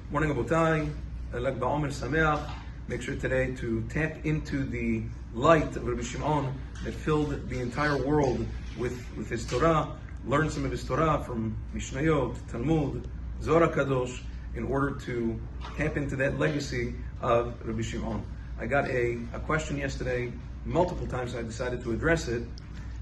Morning Abotai, Lag Ba'omer Sameach. Make sure today to tap into the light of Rabbi Shimon that filled the entire world with his Torah. Learn some of his Torah from Mishnayot, Talmud, Zohar Kadosh, in order to tap into that legacy of Rabbi Shimon. I got a question yesterday multiple times, and I decided to address it.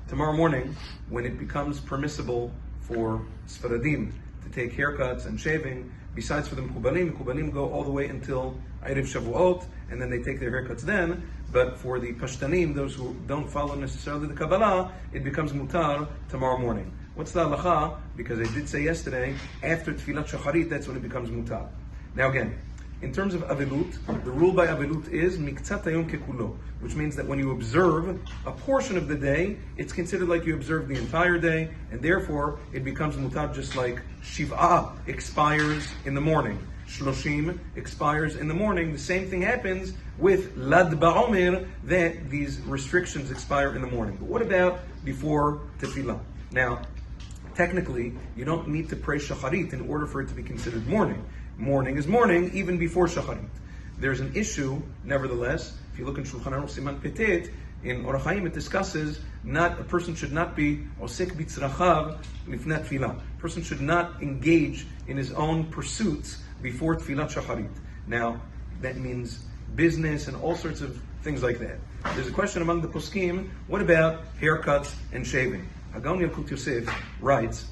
Tomorrow morning, when it becomes permissible for Sfaradim to take haircuts and shaving, besides for the Mekubalim go all the way until Erev Shavuot, and then they take their haircuts then. But for the Pashtanim, those who don't follow necessarily the Kabbalah, it becomes mutar tomorrow morning. What's the halacha? Because I did say yesterday, after Tfilat Shacharit, that's when it becomes mutar. Now again, in terms of Avilut, the rule by Avilut is Miktzat Hayom Kekulo, which means that when you observe a portion of the day, it's considered like you observed the entire day, and therefore it becomes mutar, just like Shiv'ah expires in the morning. Shloshim expires in the morning. The same thing happens with Lad Ba'omer, that these restrictions expire in the morning. But what about before Tefillah? Now, technically, you don't need to pray Shacharit in order for it to be considered morning. Morning is morning, even before Shacharit. There's an issue, nevertheless. If you look in Shulchan Aruch Siman Petet, in Orach Chaim, it discusses a person should not be osek bitzrachav lifnei tefillah. A person should not engage in his own pursuits before Tfilat Shacharit. Now, that means business and all sorts of things like that. There's a question among the poskim, what about haircuts and shaving? Hagon Yalkut Yosef writes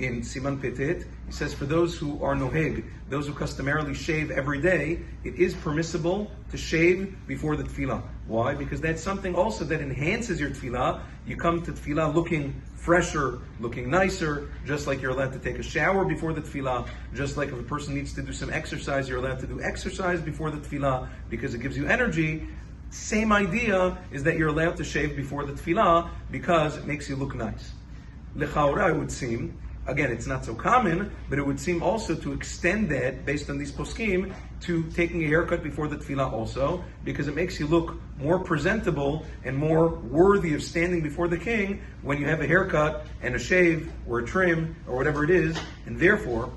in Siman Petet, he says, for those who are noheg, those who customarily shave every day, it is permissible to shave before the tefillah. Why? Because that's something also that enhances your tefillah. You come to tefillah looking fresher, looking nicer, just like you're allowed to take a shower before the tefillah, just like if a person needs to do some exercise, you're allowed to do exercise before the tefillah because it gives you energy. Same idea is that you're allowed to shave before the tefillah because it makes you look nice. Lechaura, it would seem, again, it's not so common, but it would seem also to extend that, based on these poskim, to taking a haircut before the tefillah also, because it makes you look more presentable and more worthy of standing before the king when you have a haircut and a shave or a trim or whatever it is. And therefore,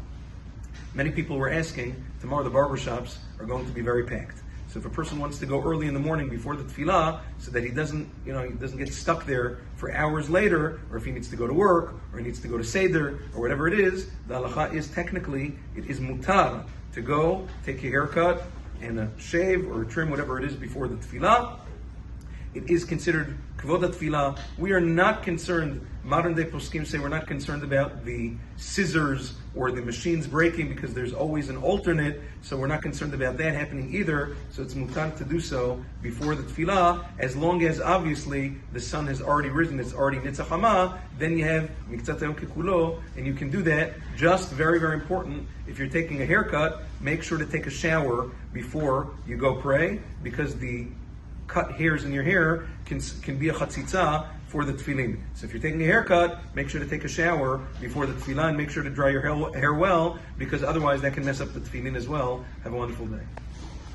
many people were asking, tomorrow the barbershops are going to be very packed. So if a person wants to go early in the morning before the tefillah, so that he doesn't get stuck there for hours later, or if he needs to go to work, or he needs to go to Seder, or whatever it is, the halacha is technically, it is mutar to go, take a haircut, and a shave, or a trim, whatever it is, before the tefillah. It is considered kavod tefillah. We are not concerned, modern day poskim say we're not concerned about the scissors or the machines breaking because there's always an alternate, so we're not concerned about that happening either. So it's mutar to do so before the tefillah, as long as obviously the sun has already risen, it's already nitzach hama, then you have miktzat hayom kekulo, and you can do that. Just very, very important, if you're taking a haircut, make sure to take a shower before you go pray, because the cut hairs in your hair can be a chatzitza for the tefillin. So if you're taking a haircut, make sure to take a shower before the tefillah, and make sure to dry your hair well, because otherwise that can mess up the tefillin as well. Have a wonderful day.